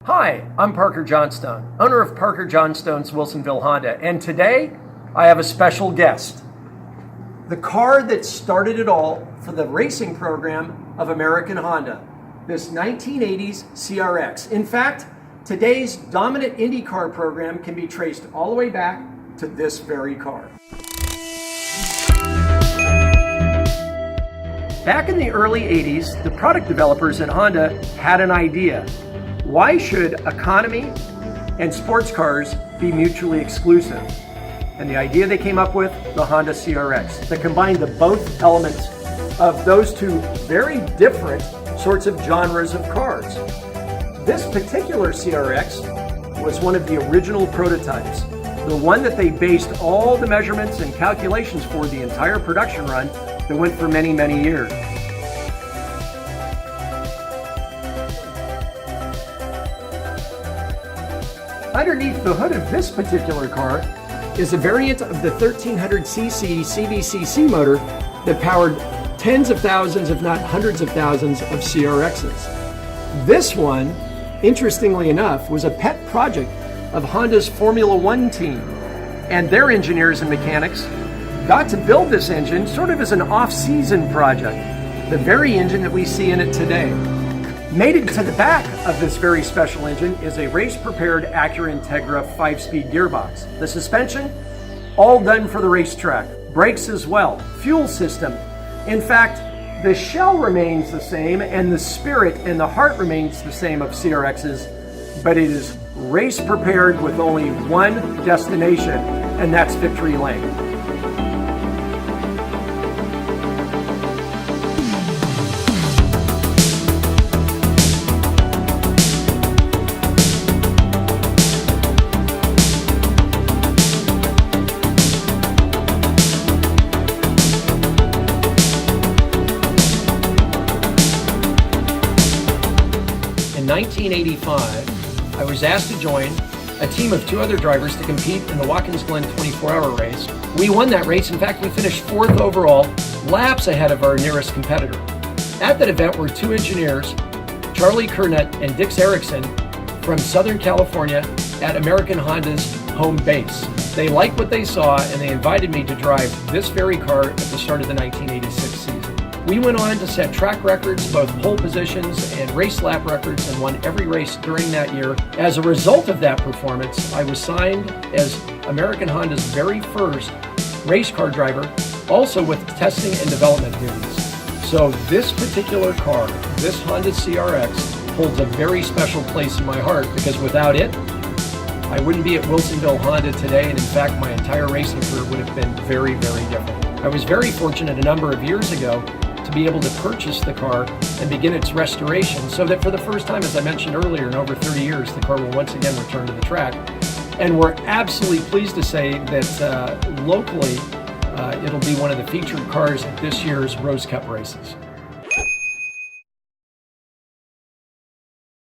Hi, I'm Parker Johnstone, owner of Parker Johnstone's Wilsonville Honda, and today I have a special guest. The car that started it all for the racing program of American Honda, this 1980s CRX. In fact, today's dominant IndyCar program can be traced all the way back to this very car. Back in the early 80s, the product developers at Honda had an idea. Why should economy and sports cars be mutually exclusive? And the idea they came up with, the Honda CRX, that combined the both elements of those two very different sorts of genres of cars. This particular CRX was one of the original prototypes, the one that they based all the measurements and calculations for the entire production run that went for many, many years. Underneath the hood of this particular car is a variant of the 1300cc CVCC motor that powered tens of thousands, if not hundreds of thousands, of CRXs. This one, interestingly enough, was a pet project of Honda's Formula One team, and their engineers and mechanics got to build this engine sort of as an off-season project, the very engine that we see in it today. Mated to the back of this very special engine is a race-prepared Acura Integra 5-speed gearbox. The suspension, all done for the racetrack. Brakes as well. Fuel system. In fact, the shell remains the same and the spirit and the heart remains the same of CRXs, but it is race-prepared with only one destination, and that's victory lane. In 1985, I was asked to join a team of two other drivers to compete in the Watkins Glen 24-hour race. We won that race. In fact, we finished 4th overall, laps ahead of our nearest competitor. At that event were two engineers, Charlie Kernett and Dix Erickson from Southern California at American Honda's home base. They liked what they saw and they invited me to drive this very car at the start of the 1986 season. We went on to set track records, both pole positions and race lap records, and won every race during that year. As a result of that performance, I was signed as American Honda's very first race car driver, also with testing and development duties. So this particular car, this Honda CRX, holds a very special place in my heart because without it, I wouldn't be at Wilsonville Honda today, and in fact, my entire racing career would have been very, very different. I was very fortunate a number of years ago to be able to purchase the car and begin its restoration so that for the first time, as I mentioned earlier, in over 30 years, the car will once again return to the track. And we're absolutely pleased to say that locally, it'll be one of the featured cars at this year's Rose Cup races.